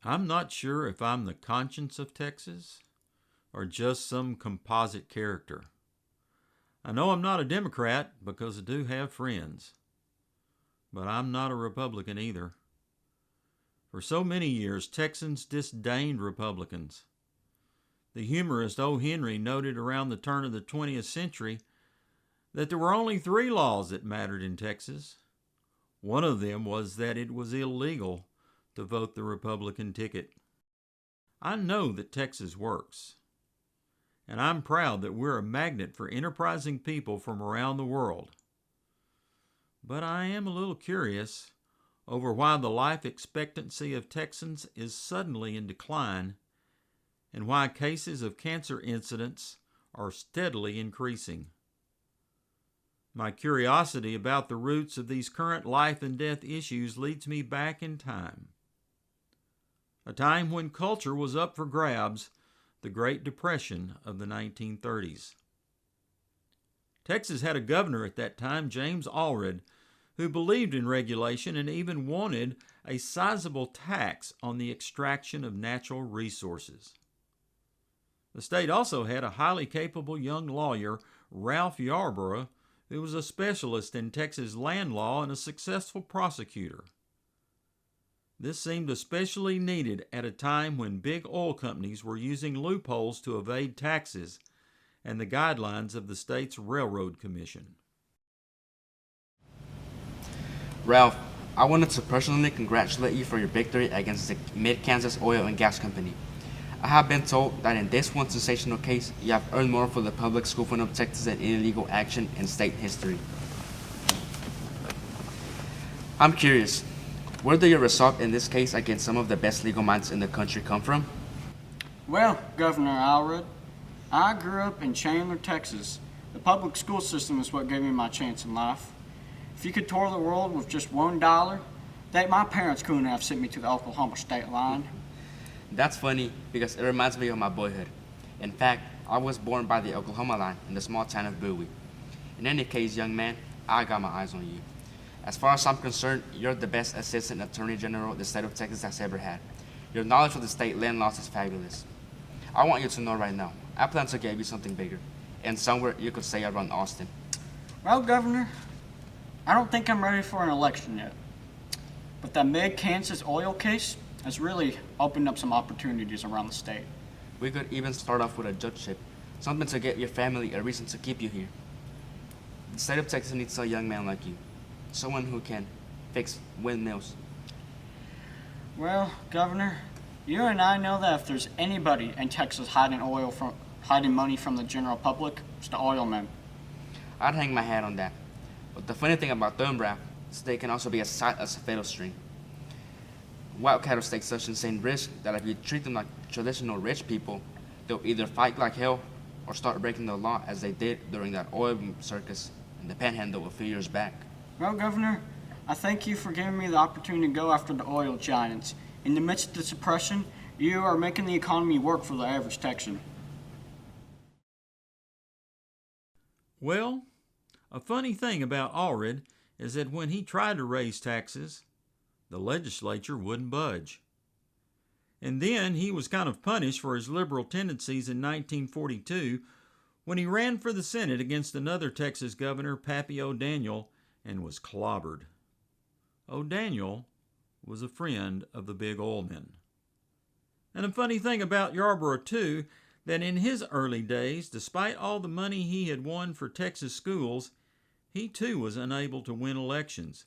I'm not sure if I'm the conscience of Texas or just some composite character. I know I'm not a Democrat because I do have friends, but I'm not a Republican either. For so many years, Texans disdained Republicans. The humorist O. Henry noted around the turn of the 20th century that there were only 3 laws that mattered in Texas. One of them was that it was illegal to vote the Republican ticket. I know that Texas works, and I'm proud that we're a magnet for enterprising people from around the world. But I am a little curious over why the life expectancy of Texans is suddenly in decline and why cases of cancer incidents are steadily increasing. My curiosity about the roots of these current life and death issues leads me back in time. A time when culture was up for grabs, the Great Depression of the 1930s. Texas had a governor at that time, James Allred, who believed in regulation and even wanted a sizable tax on the extraction of natural resources. The state also had a highly capable young lawyer, Ralph Yarborough, who was a specialist in Texas land law and a successful prosecutor. This seemed especially needed at a time when big oil companies were using loopholes to evade taxes and the guidelines of the state's Railroad Commission. Ralph, I wanted to personally congratulate you for your victory against the Mid-Kansas Oil and Gas Company. I have been told that in this one sensational case, you have earned more for the public school fund of Texas than any legal action in state history. I'm curious, where did your result in this case against some of the best legal minds in the country come from? Well, Governor Allred, I grew up in Chandler, Texas. The public school system is what gave me my chance in life. If you could tour the world with just $1, my parents couldn't have sent me to the Oklahoma state line. That's funny because it reminds me of my boyhood. In fact, I was born by the Oklahoma line in the small town of Bowie. In any case, young man, I got my eyes on you. As far as I'm concerned, you're the best assistant attorney general the state of Texas has ever had. Your knowledge of the state land laws is fabulous. I want you to know right now, I plan to give you something bigger, and somewhere you could say I run Austin. Well, Governor, I don't think I'm ready for an election yet. But that Mid-Kansas oil case has really opened up some opportunities around the state. We could even start off with a judgeship, something to get your family a reason to keep you here. The state of Texas needs a young man like you, someone who can fix windmills. Well, Governor, you and I know that if there's anybody in Texas hiding money from the general public, it's the oil men. I'd hang my hat on that. But the funny thing about them, Ralph, is they can also be as tight as a fiddle string. Wild cattle take such insane risk that if you treat them like traditional rich people, they'll either fight like hell or start breaking the law as they did during that oil circus in the Panhandle a few years back. Well, Governor, I thank you for giving me the opportunity to go after the oil giants. In the midst of the suppression, you are making the economy work for the average Texan. Well, a funny thing about Allred is that when he tried to raise taxes, the legislature wouldn't budge. And then he was kind of punished for his liberal tendencies in 1942 when he ran for the Senate against another Texas governor, Pappy O'Daniel, and was clobbered. O'Daniel was a friend of the big oil men. And a funny thing about Yarborough, too, that in his early days, despite all the money he had won for Texas schools, he too was unable to win elections.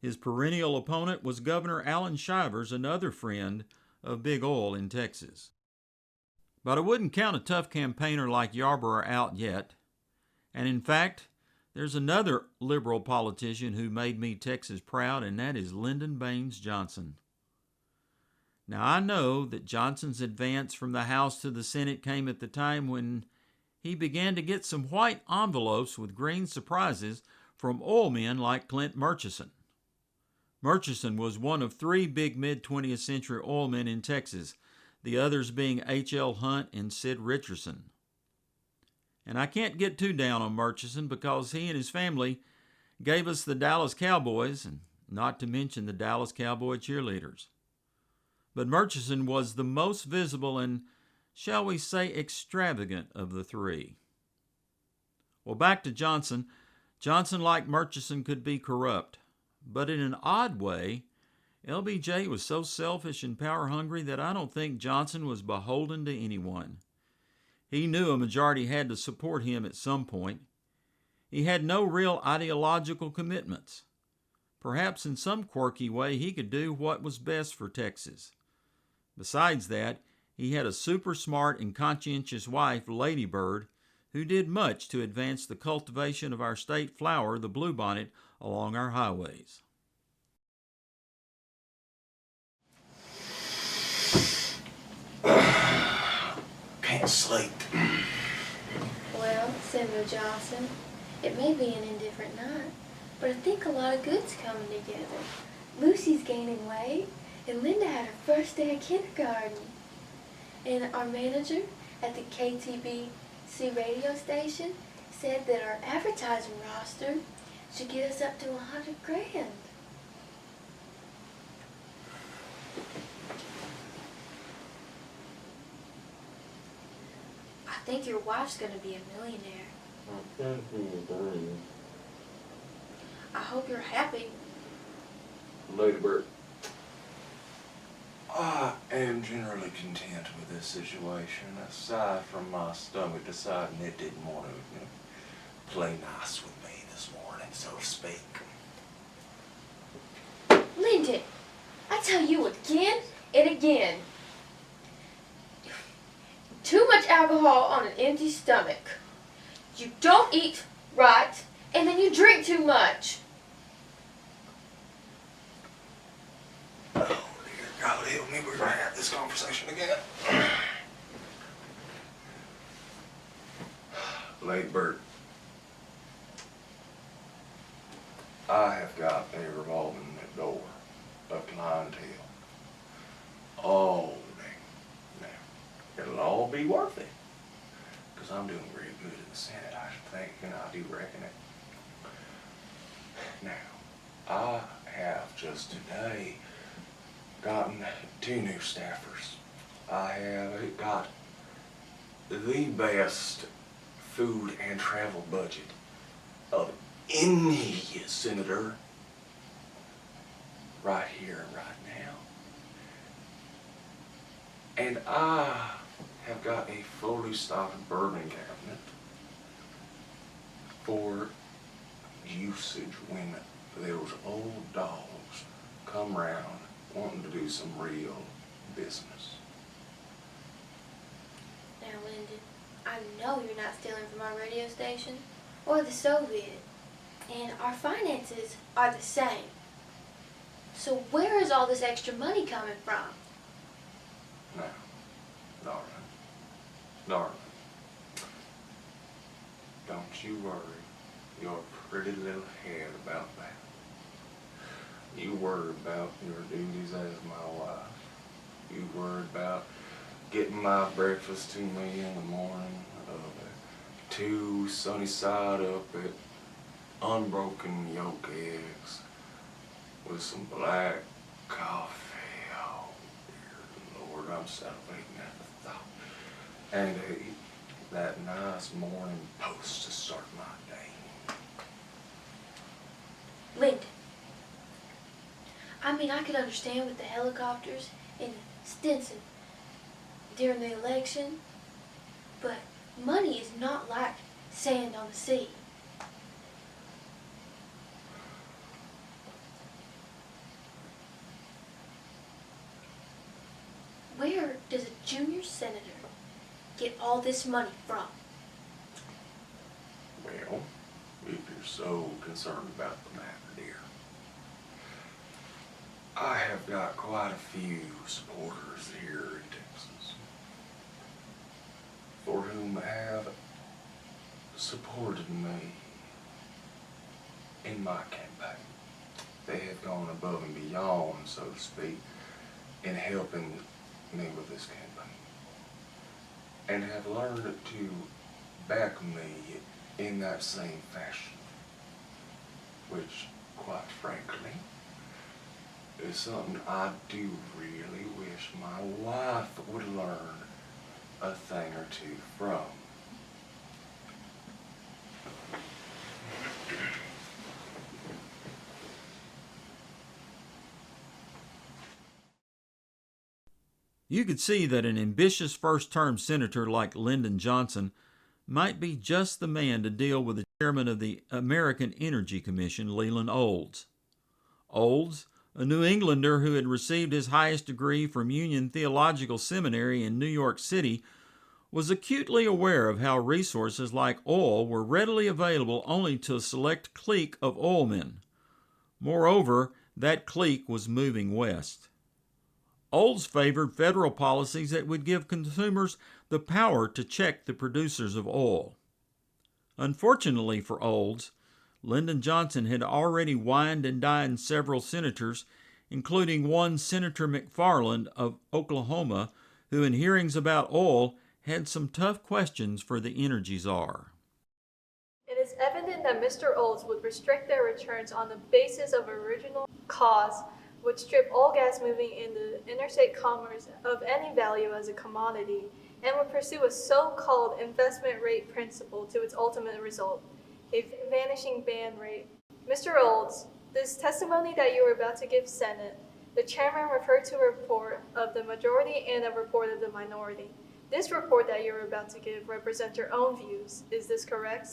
His perennial opponent was Governor Allen Shivers, another friend of big oil in Texas. But I wouldn't count a tough campaigner like Yarborough out yet. And in fact, there's another liberal politician who made me Texas proud, and that is Lyndon Baines Johnson. Now, I know that Johnson's advance from the House to the Senate came at the time when he began to get some white envelopes with green surprises from oil men like Clint Murchison. Murchison was one of 3 big mid-20th century oil men in Texas, the others being H.L. Hunt and Sid Richardson. And I can't get too down on Murchison because he and his family gave us the Dallas Cowboys, and not to mention the Dallas Cowboy cheerleaders. but Murchison was the most visible and, shall we say, extravagant of the three. Well, back to Johnson. Johnson, like Murchison, could be corrupt, but in an odd way, LBJ was so selfish and power-hungry that I don't think Johnson was beholden to anyone. He knew a majority had to support him at some point. He had no real ideological commitments. Perhaps in some quirky way he could do what was best for Texas. Besides that, he had a super smart and conscientious wife, Lady Bird, who did much to advance the cultivation of our state flower, the bluebonnet, along our highways. Can't sleep. Well, Samuel Johnson, it may be an indifferent night, but I think a lot of good's coming together. Lucy's gaining weight, and Linda had her first day of kindergarten. And our manager at the KTBC radio station said that our advertising roster should get us up to $100,000. I think your wife's gonna be a millionaire. I can't be a dream. I hope you're happy. Lady Bird, I am generally content with this situation, aside from my stomach deciding it didn't want to play nice with me this morning, so to speak. Lyndon, I tell you again and again. Too much alcohol on an empty stomach. You don't eat right, and then you drink too much. Oh, dear God, help me, we're going to have this conversation again. Lady Bird, I have got a revolving door of clientele. Oh, now, it'll all be worth it, because I'm doing very good in the Senate, I should think, and I do reckon it. Now, I have just today gotten 2 new staffers. I have got the best food and travel budget of any senator right here and right now. And I have got a fully stocked bourbon cabinet for usage when those old dogs come round wanting to do some real business. Now, Lyndon, I know you're not stealing from our radio station or the Soviet, and our finances are the same. So where is all this extra money coming from? Now, darling, don't you worry your pretty little head about that. You worry about your duties as my wife. You worry about getting my breakfast to me in the morning, 2 sunny side up at unbroken yolk eggs with some black coffee. Oh, dear Lord, I'm salivating at the thought. And that nice morning post to start my day. Lyndon, I mean, I could understand with the helicopters in Stinson during the election, but money is not like sand on the sea. Where does a junior senator get all this money from? Well, if you're so concerned about the matter, dear, I have got quite a few supporters here in Texas for whom have supported me in my campaign. They have gone above and beyond, so to speak, in helping me with this campaign, and have learned to back me in that same fashion, which, quite frankly, is something I do really well wish my wife would learn a thing or two from. You could see that an ambitious first-term senator like Lyndon Johnson might be just the man to deal with the chairman of the American Energy Commission, Leland Olds. Olds, a New Englander who had received his highest degree from Union Theological Seminary in New York City, was acutely aware of how resources like oil were readily available only to a select clique of oilmen. Moreover, that clique was moving west. Olds favored federal policies that would give consumers the power to check the producers of oil. Unfortunately for Olds, Lyndon Johnson had already wined and dined several senators, including one Senator McFarland of Oklahoma, who in hearings about oil had some tough questions for the energy czar. It is evident that Mr. Olds would restrict their returns on the basis of original cause, would strip all gas moving in the interstate commerce of any value as a commodity, and would pursue a so-called investment rate principle to its ultimate result, a vanishing ban rate. Mr. Olds, this testimony that you are about to give Senate, the chairman referred to a report of the majority and a report of the minority. This report that you're about to give represents your own views. Is this correct?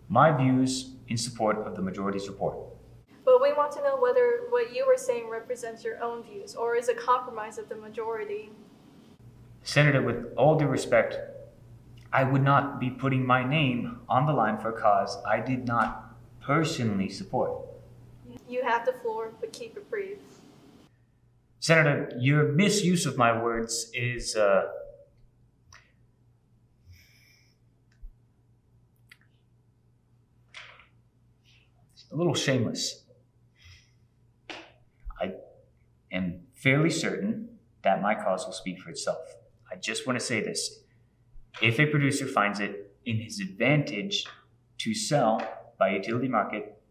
My views in support of the majority's report. But we want to know whether what you are saying represents your own views, or is a compromise of the majority. Senator, with all due respect, I would not be putting my name on the line for a cause I did not personally support. You have the floor, but keep it brief. Senator, your misuse of my words is a little shameless. I am fairly certain that my cause will speak for itself. I just want to say this. If a producer finds it in his advantage to sell by utility market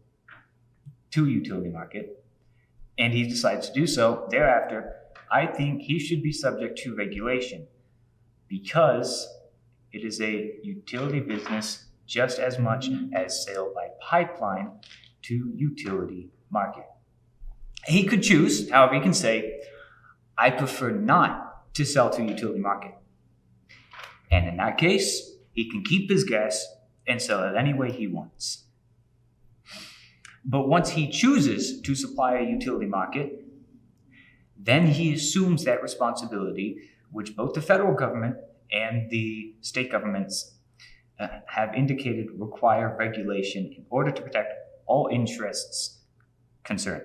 to utility market, and he decides to do so thereafter, I think he should be subject to regulation because it is a utility business just as much as sale by pipeline to utility market. He could choose, however, he can say, I prefer not to sell to utility market. And in that case, he can keep his gas and sell it any way he wants. But once he chooses to supply a utility market, then he assumes that responsibility, which both the federal government and the state governments have indicated require regulation in order to protect all interests concerned.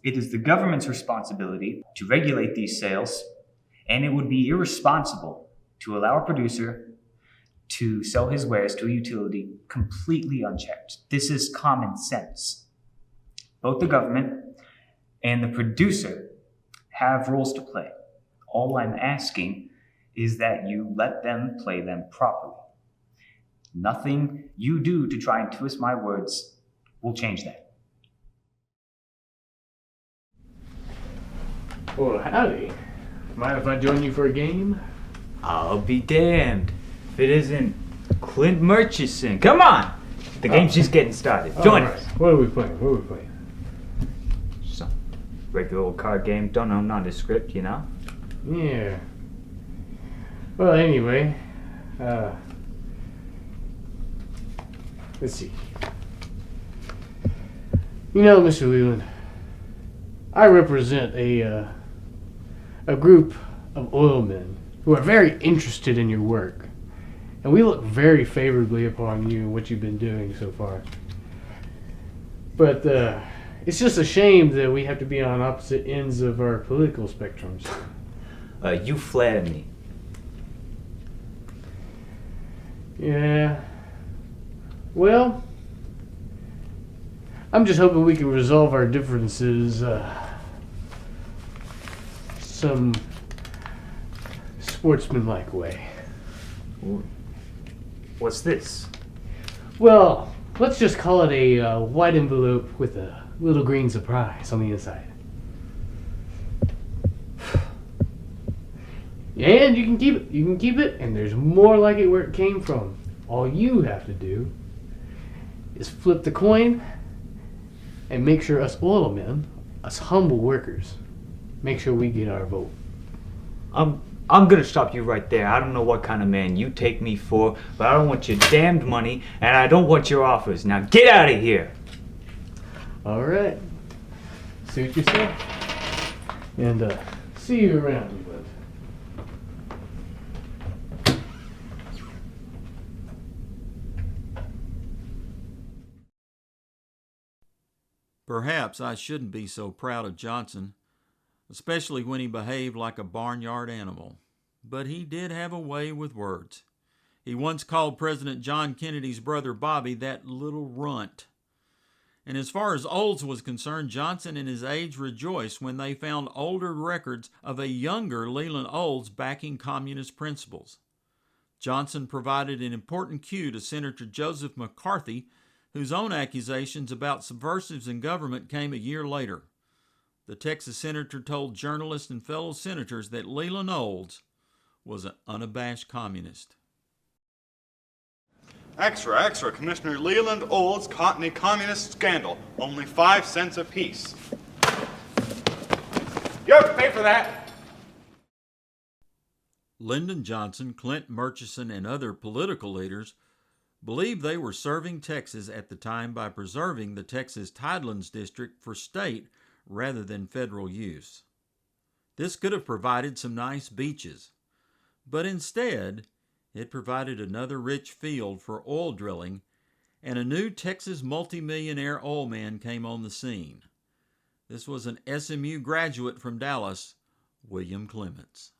It is the government's responsibility to regulate these sales, and it would be irresponsible to allow a producer to sell his wares to a utility completely unchecked. This is common sense. Both the government and the producer have roles to play. All I'm asking is that you let them play them properly. Nothing you do to try and twist my words will change that. Well, howdy. Mind if I join you for a game? I'll be damned if it isn't Clint Murchison. Come on! The game's just getting started. Join us. What are we playing? Some regular old card game. Don't know nondescript, you know? Yeah. Well, anyway, let's see. You know, Mr. Leland, I represent a group of oilmen who are very interested in your work, and we look very favorably upon you and what you've been doing so far. But it's just a shame that we have to be on opposite ends of our political spectrums. You flatter me. Yeah. Well, I'm just hoping we can resolve our differences some sportsmanlike way. What's this? Well, let's just call it a white envelope with a little green surprise on the inside. And you can keep it. You can keep it, and there's more like it where it came from. All you have to do is flip the coin and make sure us oil men, us humble workers, make sure we get our vote. I'm gonna stop you right there. I don't know what kind of man you take me for, but I don't want your damned money, and I don't want your offers. Now get out of here! All right. Suit yourself. And see you around, Leland. Perhaps I shouldn't be so proud of Johnson, especially when he behaved like a barnyard animal. But he did have a way with words. He once called President John Kennedy's brother Bobby that little runt. And as far as Olds was concerned, Johnson and his aides rejoiced when they found older records of a younger Leland Olds backing communist principles. Johnson provided an important cue to Senator Joseph McCarthy, whose own accusations about subversives in government came a year later. The Texas senator told journalists and fellow senators that Leland Olds was an unabashed communist. Extra, extra, Commissioner Leland Olds caught in a communist scandal. Only 5 cents apiece. You have to pay for that. Lyndon Johnson, Clint Murchison, and other political leaders believed they were serving Texas at the time by preserving the Texas Tidelands District for state rather than federal use. This could have provided some nice beaches, but instead, it provided another rich field for oil drilling, and a new Texas multimillionaire oil man came on the scene. This was an SMU graduate from Dallas, William Clements.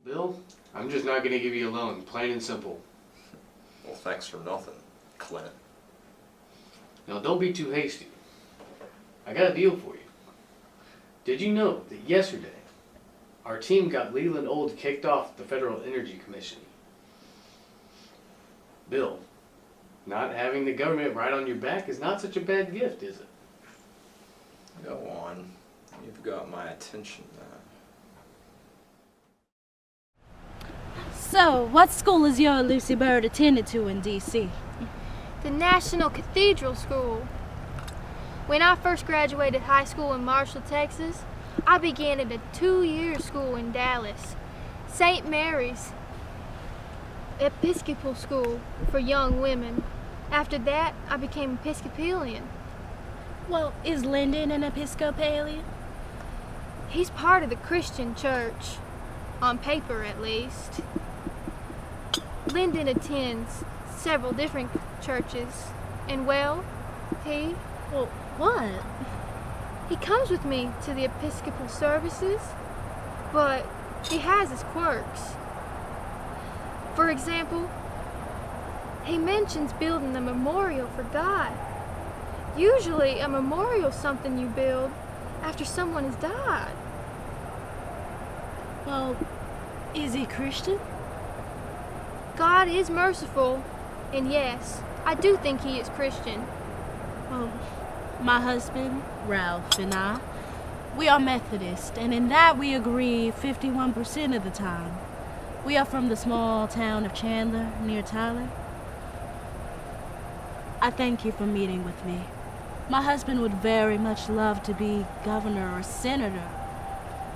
Bill, I'm just not going to give you a loan, plain and simple. Well, thanks for nothing, Clint. Now, don't be too hasty. I got a deal for you. Did you know that yesterday, our team got Leland Olds kicked off the Federal Energy Commission? Bill, not having the government right on your back is not such a bad gift, is it? Go on. You've got my attention now. So, what school is your Lucy Bird attended to in D.C.? The National Cathedral School. When I first graduated high school in Marshall, Texas, I began at a 2-year school in Dallas, St. Mary's Episcopal School for young women. After that, I became Episcopalian. Well, is Lyndon an Episcopalian? He's part of the Christian church, on paper at least. Lyndon attends several different churches, and well, Well, what? he comes with me to the Episcopal services, but he has his quirks. For example, he mentions building a memorial for God. Usually a memorial's something you build after someone has died. Well, is he Christian? God is merciful, and yes, I do think he is Christian. Well, my husband, Ralph, and we are Methodist, and in that we agree 51% of the time. We are from the small town of Chandler, near Tyler. I thank you for meeting with me. My husband would very much love to be governor or senator,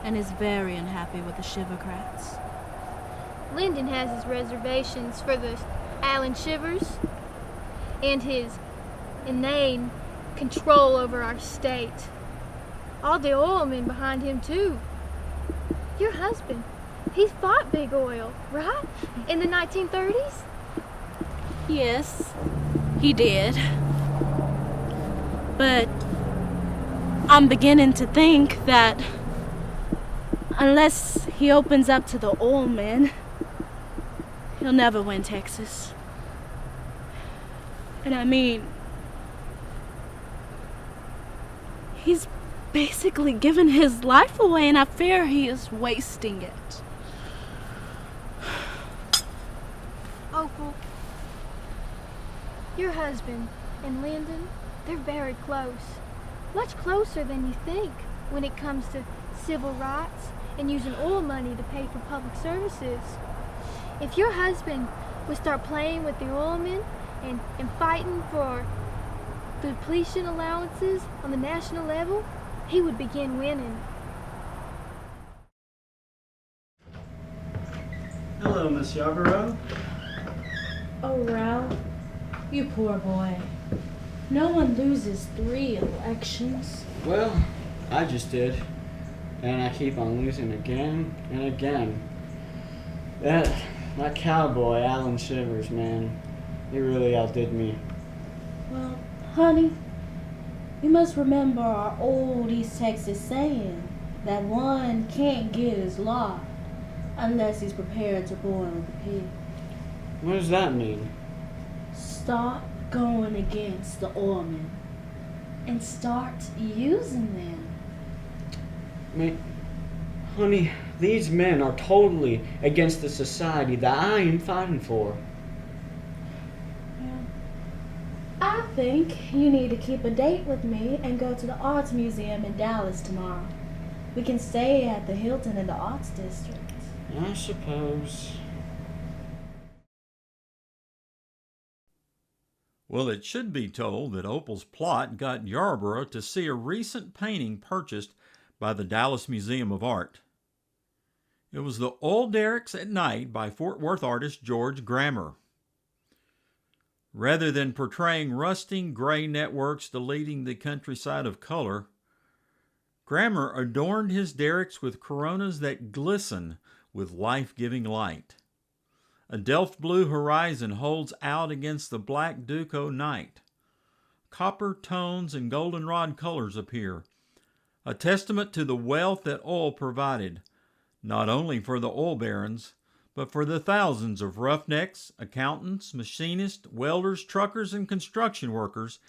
and is very unhappy with the Shivercrats. Lyndon has his reservations for the Allen Shivers and his inane control over our state. All the oil men behind him, too. Your husband, he fought big oil, right? In the 1930s? Yes, he did. But I'm beginning to think that unless he opens up to the oil men, he'll never win Texas. And I mean, he's basically given his life away, and I fear he is wasting it. Opal, your husband and Lyndon, they're very close. Much closer than you think when it comes to civil rights and using oil money to pay for public services. If your husband would start playing with the oilmen and fighting for depletion allowances on the national level, he would begin winning. Hello, Miss Yarborough. Oh, Ralph, you poor boy. No one loses 3 elections. Well, I just did. And I keep on losing again and again. That cowboy, Alan Shivers, man, he really outdid me. Well, honey, you must remember our old East Texas saying that one can't get his lot unless he's prepared to boil the pig. What does that mean? Stop going against the oilmen and start using them. Honey, these men are totally against the society that I am fighting for. I think you need to keep a date with me and go to the Arts Museum in Dallas tomorrow. We can stay at the Hilton in the Arts District. I suppose. Well, it should be told that Opal's plot got Yarborough to see a recent painting purchased by the Dallas Museum of Art. It was The Oil Derricks at Night by Fort Worth artist George Grammer. Rather than portraying rusting gray networks deleting the countryside of color, Grammer adorned his derricks with coronas that glisten with life-giving light. A delft blue horizon holds out against the black Duco night. Copper tones and goldenrod colors appear, a testament to the wealth that oil provided, not only for the oil barons, but for the thousands of roughnecks, accountants, machinists, welders, truckers, and construction workers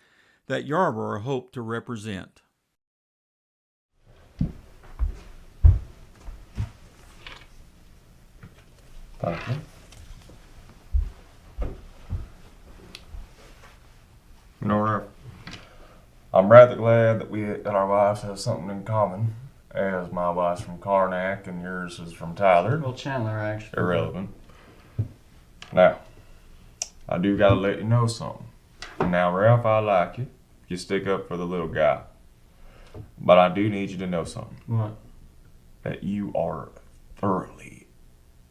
that Yarborough hoped to represent. Thank you. You know, Ralph, I'm rather glad that our wives have something in common, as my wife's from Karnak and yours is from Tyler. Well, Chandler, actually. Irrelevant. Now, I do gotta let you know something. Now, Ralph, I like you. You stick up for the little guy. But I do need you to know something. What? That you are thoroughly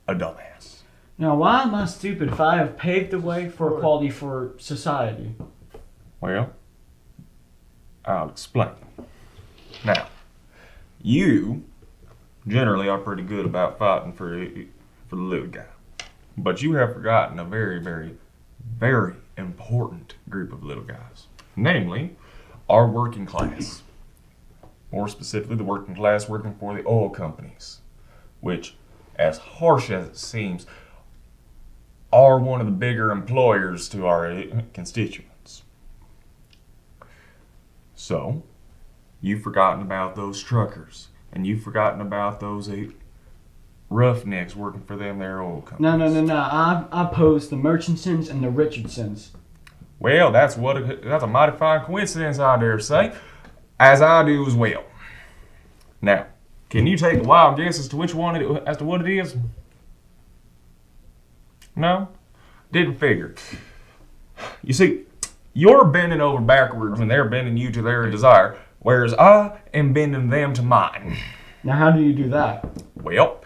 a dumbass. Now, why am I stupid if I have paved the way for equality for society? Well, I'll explain. Now, you generally are pretty good about fighting for the little guy. But you have forgotten a very, very, very important group of little guys. Namely, our working class. More specifically, the working class working for the oil companies. Which, as harsh as it seems, are one of the bigger employers to our constituents. So, you've forgotten about those truckers, and you've forgotten about those roughnecks working for them, their oil companies. No. I oppose the Murchisons and the Richardsons. Well, that's a mighty fine coincidence, I dare say, as I do as well. Now, can you take a wild guess as to what it is? No? Didn't figure. You see, you're bending over backwards and they're bending you to their desire, whereas I am bending them to mine. Now, how do you do that? Well,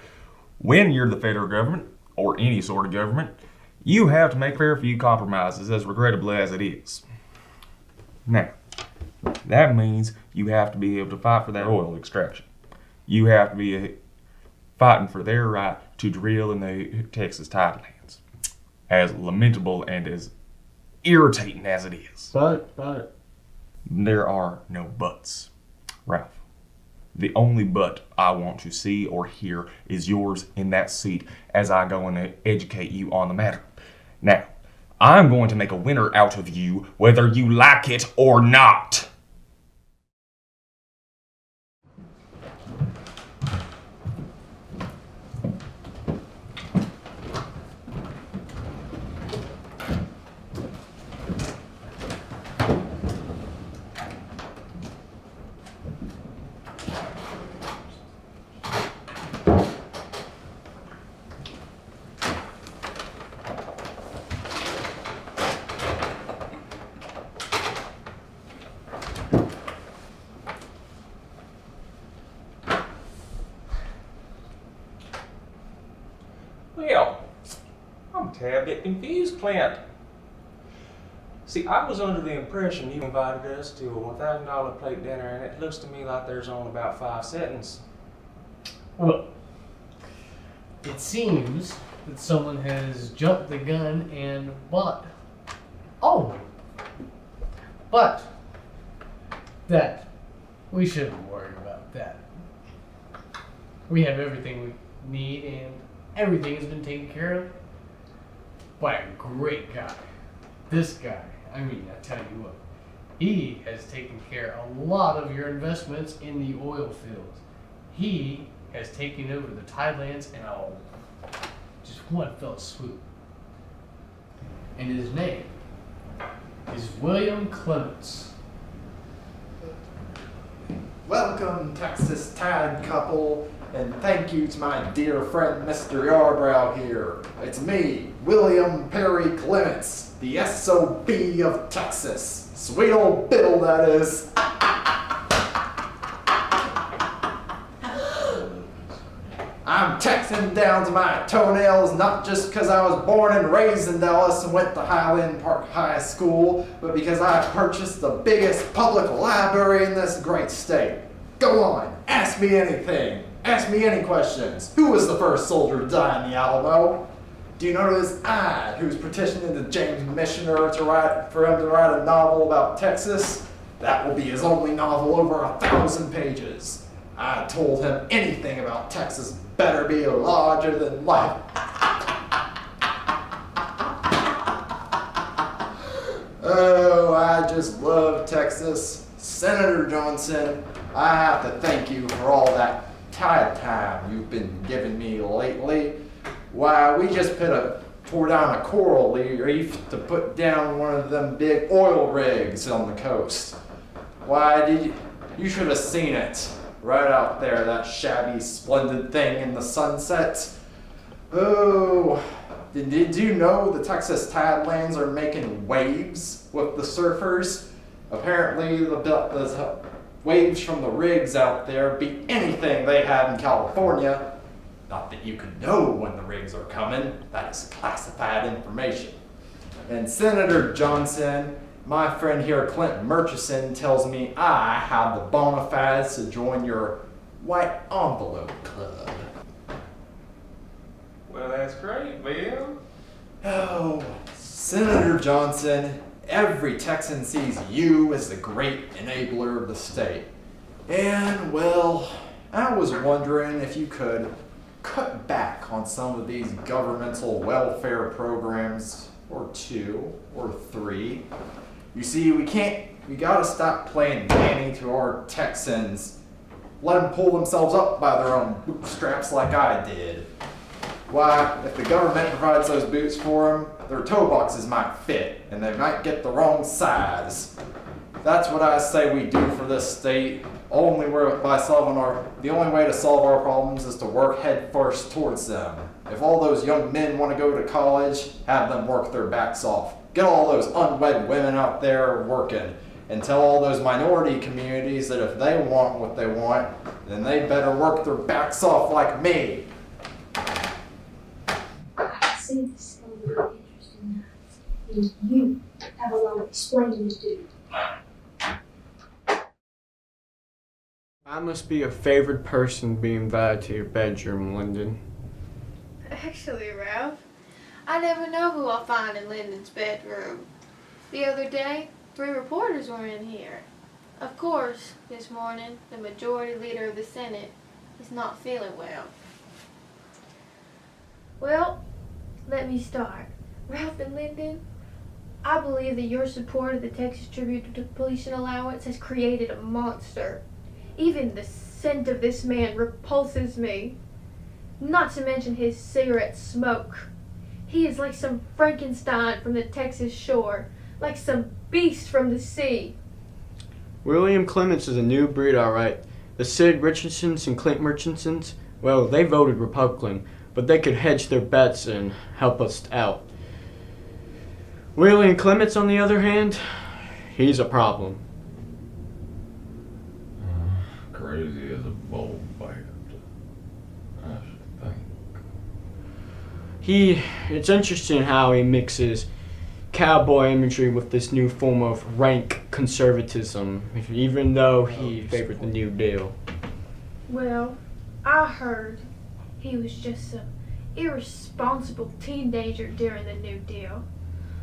when you're the federal government, or any sort of government, you have to make a fair few compromises, as regrettable as it is. Now, that means you have to be able to fight for that oil extraction. You have to be fighting for their right to drill in the Texas tidelands. As lamentable and as irritating as it is. But. There are no buts, Ralph. The only but I want to see or hear is yours in that seat as I go and educate you on the matter. Now, I'm going to make a winner out of you whether you like it or not. tad bit confused, Clint. See, I was under the impression you invited us to a $1,000 plate dinner, and it looks to me like there's only about 5 settings. Well, it seems that someone has jumped the gun and bought all of them. But that, we shouldn't worry about that. We have everything we need, and everything has been taken care of by a great guy. This guy, I mean, I tell you what, he has taken care of a lot of your investments in the oil fields. He has taken over the Tidelands in just one fell swoop. And his name is William Clements. Welcome, Texas Tide couple, and thank you to my dear friend Mr. Yarbrow here. It's me, William Perry Clements, the SOB of Texas. Sweet old Bill, that is. I'm Texan down to my toenails, not just because I was born and raised in Dallas and went to Highland Park High School, but because I purchased the biggest public library in this great state. Go on, ask me anything. Ask me any questions. Who was the first soldier to die in the Alamo? Do you know this ad who's petitioning to James Missioner for him to write a novel about Texas? That will be his only novel over 1,000 pages. I told him anything about Texas better be larger than life. Oh, I just love Texas. Senator Johnson, I have to thank you for all that tide time you've been giving me lately. Why, we just tore down a coral reef to put down one of them big oil rigs on the coast. Why, you should have seen it. Right out there, that shabby, splendid thing in the sunset. Oh, did you know the Texas Tidelands are making waves with the surfers? Apparently, the waves from the rigs out there beat anything they have in California. Not that you could know when the rigs are coming. That is classified information. And Senator Johnson, my friend here, Clint Murchison, tells me I have the bona fides to join your White Envelope Club. Well, that's great, Bill. Oh, Senator Johnson, every Texan sees you as the great enabler of the state. And, well, I was wondering if you could cut back on some of these governmental welfare programs, or 2, or 3. You see, we gotta stop playing nanny to our Texans. Let them pull themselves up by their own bootstraps like I did. Why, if the government provides those boots for them, their toe boxes might fit, and they might get the wrong size. That's what I say we do for this state. The only way to solve our problems is to work head first towards them. If all those young men want to go to college, have them work their backs off. Get all those unwed women out there working, and tell all those minority communities that if they want what they want, then they better work their backs off like me. I see this is very interesting now, and you have a lot of explaining to do. I must be a favored person to be invited to your bedroom, Lyndon. Actually, Ralph, I never know who I'll find in Lyndon's bedroom. The other day, 3 reporters were in here. Of course, this morning, the majority leader of the Senate is not feeling well. Well, let me start. Ralph and Lyndon, I believe that your support of the Texas Tribute to Policing Allowance has created a monster. Even the scent of this man repulses me. Not to mention his cigarette smoke. He is like some Frankenstein from the Texas shore, like some beast from the sea. William Clements is a new breed, all right. The Sid Richardsons and Clint Murchisons, well, they voted Republican, but they could hedge their bets and help us out. William Clements, on the other hand, he's a problem. Crazy as a bull band, I should think. It's interesting how he mixes cowboy imagery with this new form of rank conservatism, even though he favored the New Deal. Well, I heard he was just some irresponsible teenager during the New Deal,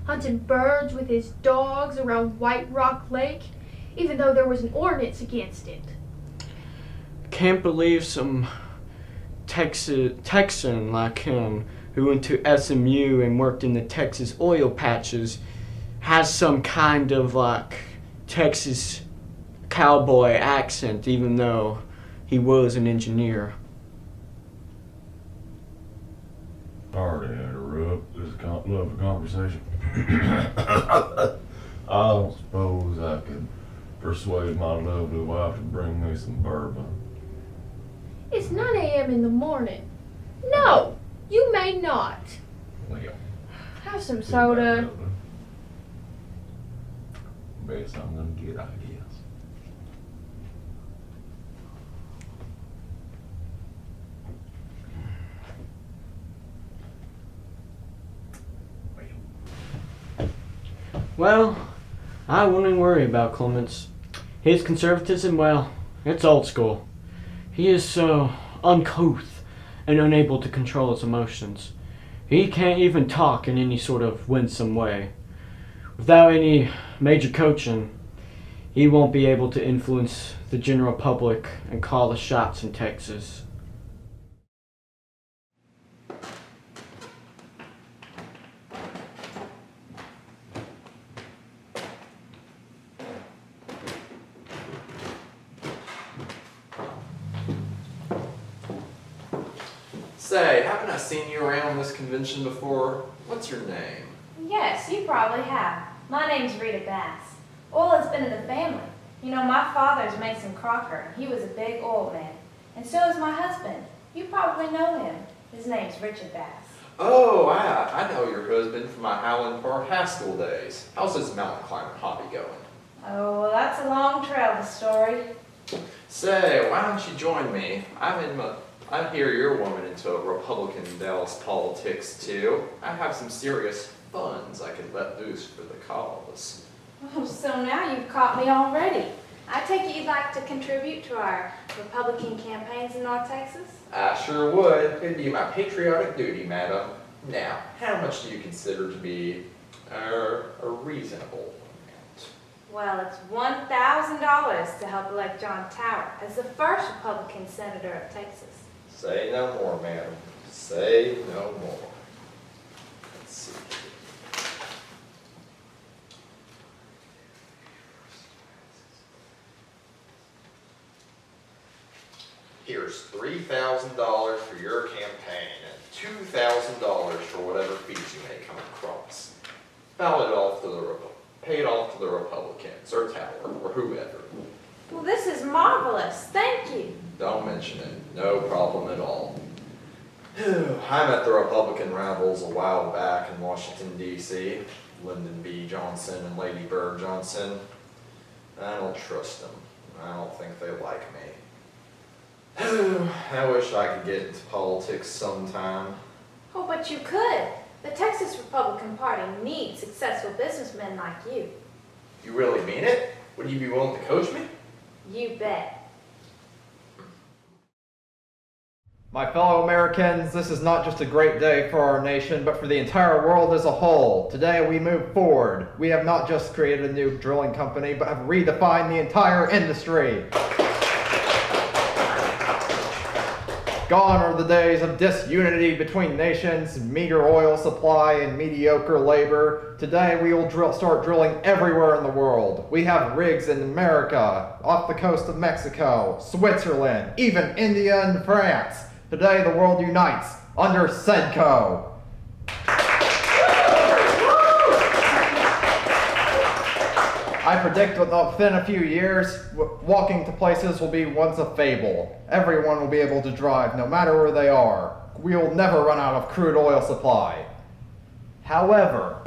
hunting birds with his dogs around White Rock Lake, even though there was an ordinance against it. Can't believe some Texan like him, who went to SMU and worked in the Texas oil patches, has some kind of like Texas cowboy accent, even though he was an engineer. Sorry to interrupt this lovely conversation. I don't suppose I could persuade my lovely wife to bring me some bourbon. It's 9 a.m. in the morning. No, you may not. Well, Have some soda. best I'm gonna get, I guess. Well, I wouldn't worry about Clements. His conservatism, well, it's old school. He is so uncouth and unable to control his emotions. He can't even talk in any sort of winsome way. Without any major coaching, he won't be able to influence the general public and call the shots in Texas. Say, haven't I seen you around this convention before? What's your name? Yes, you probably have. My name's Rita Bass. Oil has been in the family. You know, my father's Mason Crocker. He was a big oil man. And so is my husband. You probably know him. His name's Richard Bass. Oh, I know your husband from my Highland Park high school days. How's his mountain climbing hobby going? Oh, well, that's a long trail, the story. Say, why don't you join me? I hear you're woman into Republican Dallas politics too. I have some serious funds I could let loose for the cause. Oh, so now you've caught me already. I take it you'd like to contribute to our Republican campaigns in North Texas? I sure would. It'd be my patriotic duty, madam. Now, how much do you consider to be a reasonable amount? Well, it's $1,000 to help elect John Tower as the first Republican senator of Texas. Say no more, madam. Say no more. Let's see. Here's $3,000 for your campaign and $2,000 for whatever fees you may come across. Pay it off to the Republicans or Tower or whoever. Well, this is marvelous. Thank you. Don't mention it. No problem at all. I met the Republican rivals a while back in Washington, D.C. Lyndon B. Johnson and Lady Bird Johnson. I don't trust them. I don't think they like me. I wish I could get into politics sometime. Oh, but you could. The Texas Republican Party needs successful businessmen like you. You really mean it? Would you be willing to coach me? You bet. My fellow Americans, this is not just a great day for our nation, but for the entire world as a whole. Today we move forward. We have not just created a new drilling company, but have redefined the entire industry. Gone are the days of disunity between nations, meager oil supply, and mediocre labor. Today we will start drilling everywhere in the world. We have rigs in America, off the coast of Mexico, Switzerland, even India and France. Today the world unites under SEDCO. I predict that within a few years, walking to places will be once a fable. Everyone will be able to drive, no matter where they are. We will never run out of crude oil supply. However,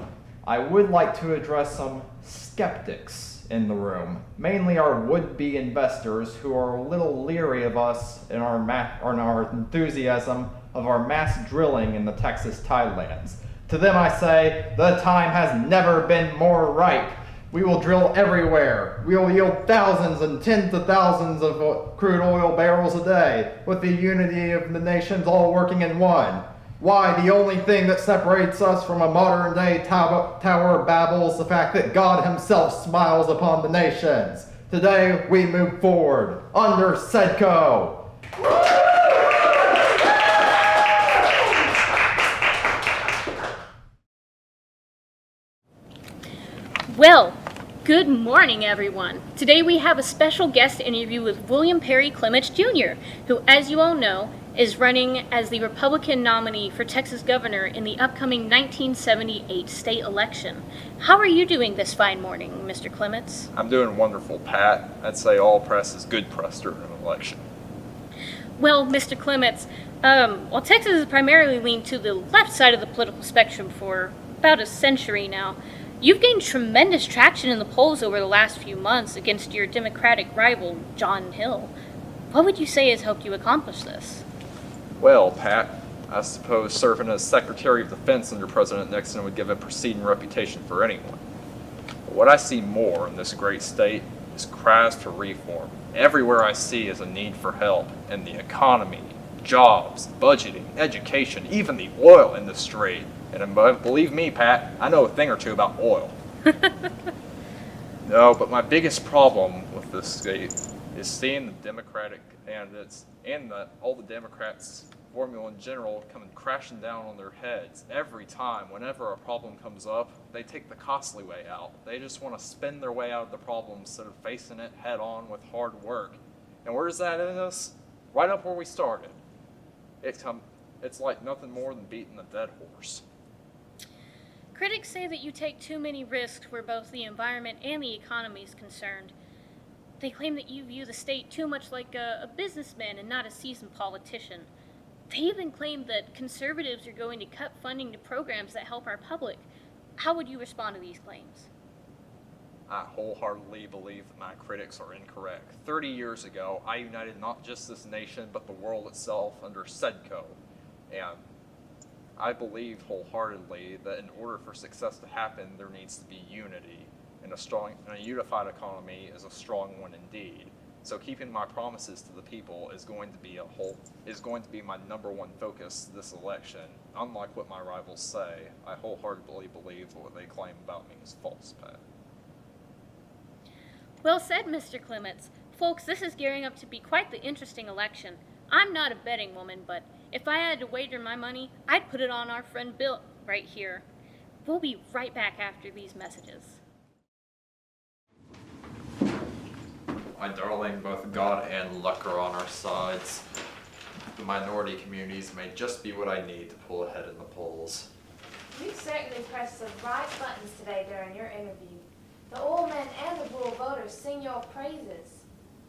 I would like to address some skeptics in the room, mainly our would-be investors who are a little leery of us and our enthusiasm of our mass drilling in the Texas tidelands. To them I say, the time has never been more ripe. We will drill everywhere. We will yield thousands and tens of thousands of crude oil barrels a day, with the unity of the nations all working in one. Why, the only thing that separates us from a modern day Tower of Babel is the fact that God himself smiles upon the nations. Today we move forward under SEDCO. Well, good morning, everyone. Today we have a special guest interview with William Perry Clements Jr., who, as you all know, is running as the Republican nominee for Texas governor in the upcoming 1978 state election. How are you doing this fine morning, Mr. Clements? I'm doing wonderful, Pat. I'd say all press is good press during an election. Well, Mr. Clements, while Texas has primarily leaned to the left side of the political spectrum for about a century now, you've gained tremendous traction in the polls over the last few months against your Democratic rival, John Hill. What would you say has helped you accomplish this? Well, Pat, I suppose serving as Secretary of Defense under President Nixon would give a pristine reputation for anyone. But what I see more in this great state is cries for reform. Everywhere I see is a need for help in the economy, jobs, budgeting, education, even the oil industry. And believe me, Pat, I know a thing or two about oil. No, but my biggest problem with this state is seeing the Democratic candidates and all the Democrats' formula in general coming crashing down on their heads every time. Whenever a problem comes up, they take the costly way out. They just want to spin their way out of the problem instead of facing it head on with hard work. And where does that end us? Right up where we started. It's like nothing more than beating a dead horse. Critics say that you take too many risks where both the environment and the economy is concerned. They claim that you view the state too much like a businessman and not a seasoned politician. They even claim that conservatives are going to cut funding to programs that help our public. How would you respond to these claims? I wholeheartedly believe that my critics are incorrect. 30 years ago, I united not just this nation, but the world itself under SEDCO. And I believe wholeheartedly that in order for success to happen, there needs to be unity. And a unified economy is a strong one indeed. So keeping my promises to the people is going to be my number one focus this election. Unlike what my rivals say, I wholeheartedly believe that what they claim about me is false, Pat. Well said, Mr. Clements. Folks, this is gearing up to be quite the interesting election. I'm not a betting woman, but if I had to wager my money, I'd put it on our friend Bill right here. We'll be right back after these messages. My darling, both God and luck are on our sides. The minority communities may just be what I need to pull ahead in the polls. You certainly pressed the right buttons today during your interview. The oil men and the rural voters sing your praises.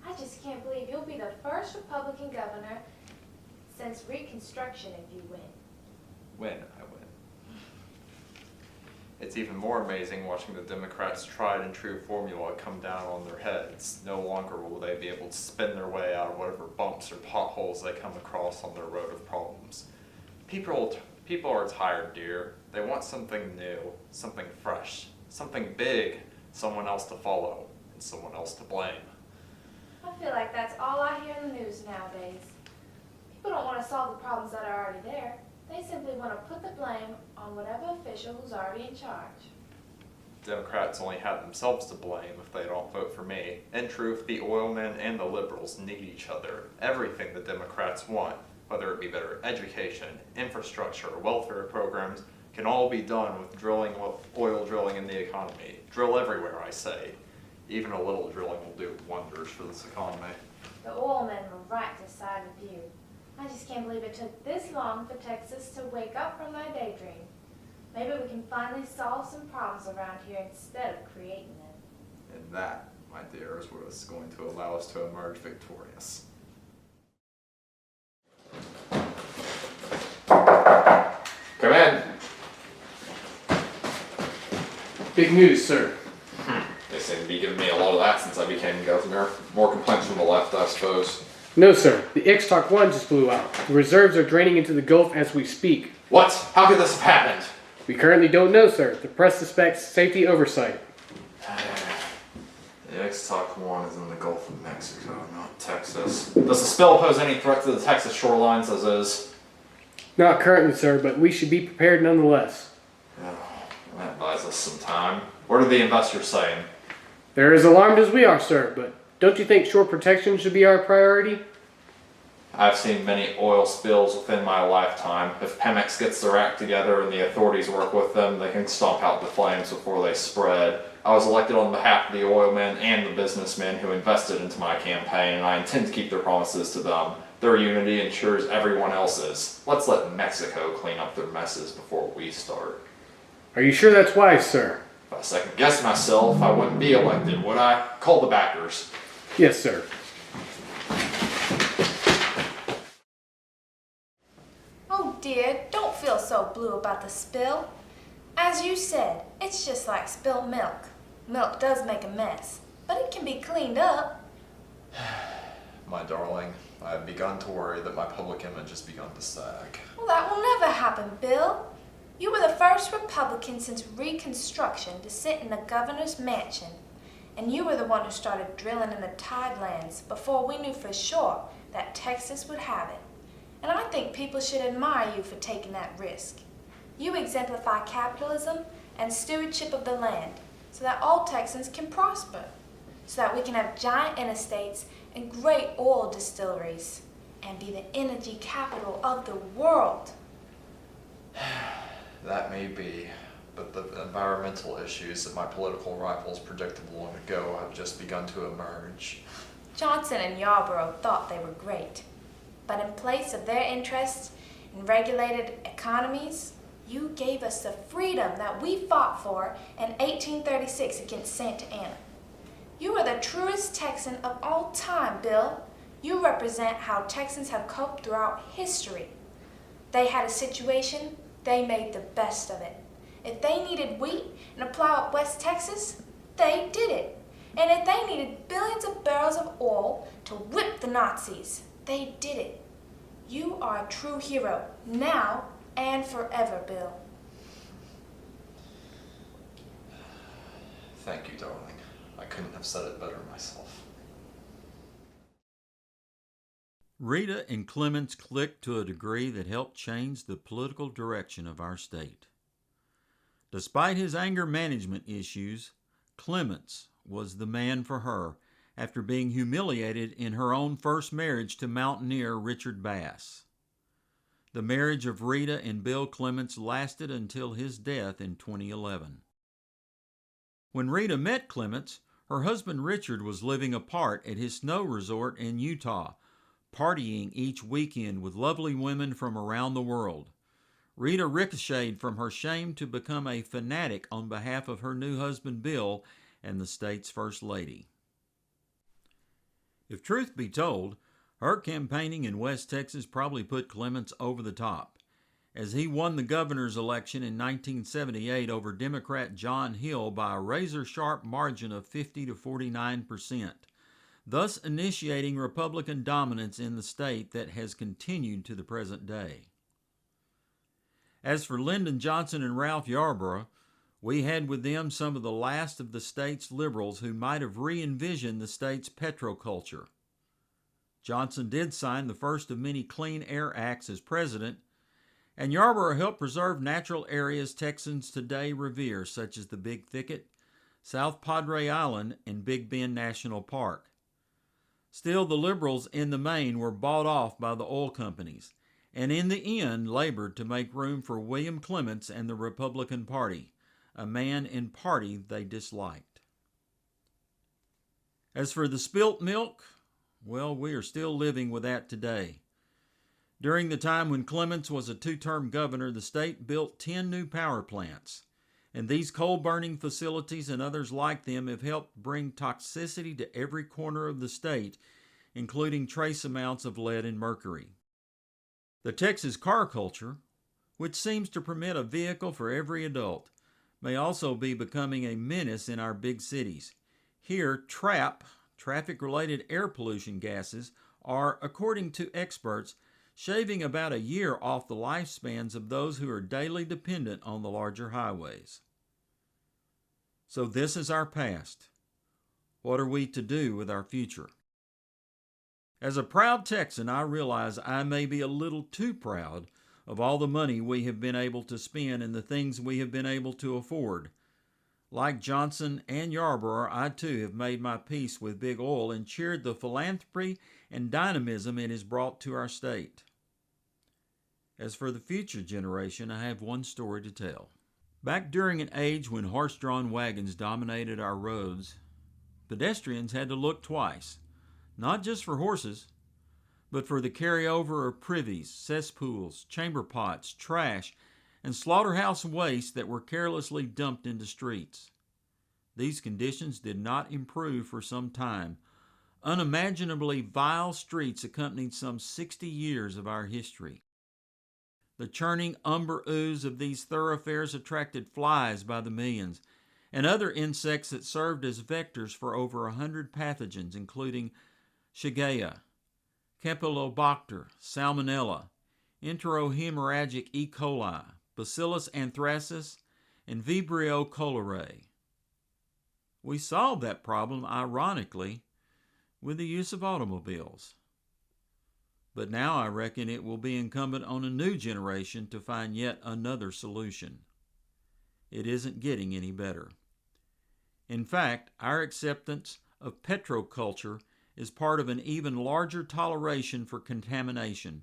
I just can't believe you'll be the first Republican governor since Reconstruction if you win. Win, I win. It's even more amazing watching the Democrats' tried and true formula come down on their heads. No longer will they be able to spin their way out of whatever bumps or potholes they come across on their road of problems. People are tired, dear. They want something new, something fresh, something big, someone else to follow, and someone else to blame. I feel like that's all I hear in the news nowadays. People don't want to solve the problems that are already there. They simply want to put the blame on whatever official who's already in charge. Democrats only have themselves to blame if they don't vote for me. In truth, the oil men and the liberals need each other. Everything the Democrats want, whether it be better education, infrastructure, or welfare programs, can all be done with oil drilling in the economy. Drill everywhere, I say. Even a little drilling will do wonders for this economy. The oil men were right to side with you. I just can't believe it took this long for Texas to wake up from their daydream. Maybe we can finally solve some problems around here instead of creating them. And that, my dear, is what is going to allow us to emerge victorious. Come in. Big news, sir. They seem to be giving me a lot of that since I became governor. More complaints from the left, I suppose. No, sir. The Ixtoc 1 just blew out. The reserves are draining into the Gulf as we speak. What? How could this have happened? We currently don't know, sir. The press suspects safety oversight. The Ixtoc 1 is in the Gulf of Mexico, not Texas. Does the spill pose any threat to the Texas shorelines as is? Not currently, sir, but we should be prepared nonetheless. Yeah, that buys us some time. What are the investors saying? They're as alarmed as we are, sir, but don't you think shore protection should be our priority? I've seen many oil spills within my lifetime. If Pemex gets their act together and the authorities work with them, they can stomp out the flames before they spread. I was elected on behalf of the oilmen and the businessmen who invested into my campaign, and I intend to keep their promises to them. Their unity ensures everyone else's. Let's let Mexico clean up their messes before we start. Are you sure that's wise, sir? If I second guess myself, I wouldn't be elected, would I? Call the backers. Yes, sir. Oh dear, don't feel so blue about the spill. As you said, it's just like spilled milk. Milk does make a mess, but it can be cleaned up. My darling, I have begun to worry that my public image has begun to sag. Well, that will never happen, Bill. You were the first Republican since Reconstruction to sit in the governor's mansion. And you were the one who started drilling in the tidelands before we knew for sure that Texas would have it. And I think people should admire you for taking that risk. You exemplify capitalism and stewardship of the land so that all Texans can prosper, so that we can have giant interstates and great oil distilleries and be the energy capital of the world. That may be, but the environmental issues that my political rivals predicted long ago have just begun to emerge. Johnson and Yarborough thought they were great, but in place of their interests in regulated economies, you gave us the freedom that we fought for in 1836 against Santa Anna. You are the truest Texan of all time, Bill. You represent how Texans have coped throughout history. They had a situation, they made the best of it. If they needed wheat and a plow up West Texas, they did it. And if they needed billions of barrels of oil to whip the Nazis, they did it. You are a true hero, now and forever, Bill. Thank you, darling. I couldn't have said it better myself. Rita and Clements clicked to a degree that helped change the political direction of our state. Despite his anger management issues, Clements was the man for her after being humiliated in her own first marriage to mountaineer Richard Bass. The marriage of Rita and Bill Clements lasted until his death in 2011. When Rita met Clements, her husband Richard was living apart at his snow resort in Utah, partying each weekend with lovely women from around the world. Rita ricocheted from her shame to become a fanatic on behalf of her new husband Bill and the state's First Lady. If truth be told, her campaigning in West Texas probably put Clements over the top, as he won the governor's election in 1978 over Democrat John Hill by a razor-sharp margin of 50 to 49%, thus initiating Republican dominance in the state that has continued to the present day. As for Lyndon Johnson and Ralph Yarborough, we had with them some of the last of the state's liberals who might have re-envisioned the state's petroculture. Johnson did sign the first of many Clean Air Acts as president, and Yarborough helped preserve natural areas Texans today revere, such as the Big Thicket, South Padre Island, and Big Bend National Park. Still, the liberals in the main were bought off by the oil companies, and in the end labored to make room for William Clements and the Republican Party, a man and party they disliked. As for the spilt milk, well, we are still living with that today. During the time when Clements was a two-term governor, the state built 10 new power plants, and these coal-burning facilities and others like them have helped bring toxicity to every corner of the state, including trace amounts of lead and mercury. The Texas car culture, which seems to permit a vehicle for every adult, may also be becoming a menace in our big cities. Here, TRAP, traffic-related air pollution gases, are, according to experts, shaving about a year off the lifespans of those who are daily dependent on the larger highways. So this is our past. What are we to do with our future? As a proud Texan, I realize I may be a little too proud of all the money we have been able to spend and the things we have been able to afford. Like Johnson and Yarborough, I too have made my peace with big oil and cheered the philanthropy and dynamism it has brought to our state. As for the future generation, I have one story to tell. Back during an age when horse-drawn wagons dominated our roads, pedestrians had to look twice, not just for horses, but for the carryover of privies, cesspools, chamber pots, trash, and slaughterhouse waste that were carelessly dumped into streets. These conditions did not improve for some time. Unimaginably vile streets accompanied some 60 years of our history. The churning umber ooze of these thoroughfares attracted flies by the millions, and other insects that served as vectors for over 100 pathogens, including Shigella, Campylobacter, Salmonella, Enterohemorrhagic E. coli, Bacillus anthracis, and Vibrio cholerae. We solved that problem, ironically, with the use of automobiles. But now I reckon it will be incumbent on a new generation to find yet another solution. It isn't getting any better. In fact, our acceptance of petroculture is part of an even larger toleration for contamination.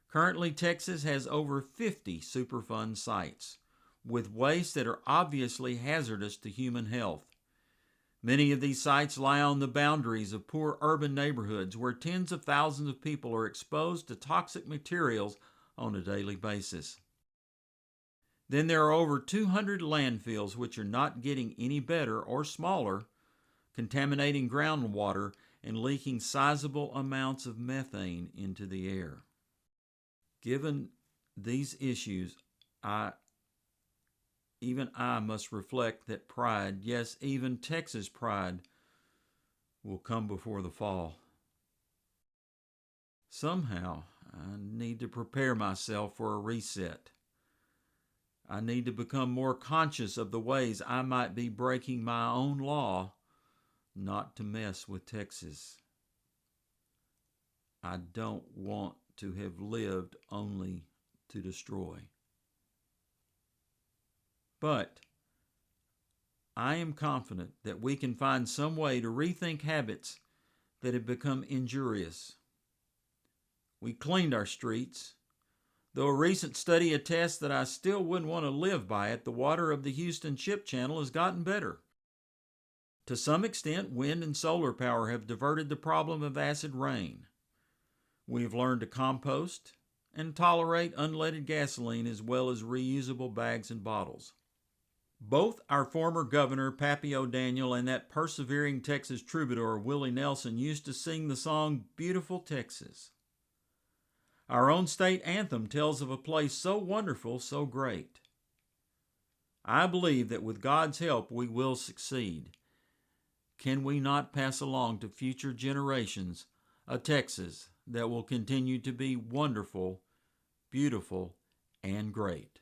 Currently, Texas has over 50 Superfund sites, with wastes that are obviously hazardous to human health. Many of these sites lie on the boundaries of poor urban neighborhoods where tens of thousands of people are exposed to toxic materials on a daily basis. Then there are over 200 landfills which are not getting any better or smaller, contaminating groundwater and leaking sizable amounts of methane into the air. Given these issues, even I must reflect that pride, yes, even Texas pride, will come before the fall. Somehow, I need to prepare myself for a reset. I need to become more conscious of the ways I might be breaking my own law not to mess with Texas. I don't want to have lived only to destroy. But I am confident that we can find some way to rethink habits that have become injurious. We cleaned our streets. Though a recent study attests that I still wouldn't want to live by it, the water of the Houston Ship Channel has gotten better. To some extent, wind and solar power have diverted the problem of acid rain. We have learned to compost and tolerate unleaded gasoline as well as reusable bags and bottles. Both our former governor, Pappy O'Daniel, and that persevering Texas troubadour, Willie Nelson, used to sing the song Beautiful Texas. Our own state anthem tells of a place so wonderful, so great. I believe that with God's help we will succeed. Can we not pass along to future generations a Texas that will continue to be wonderful, beautiful, and great?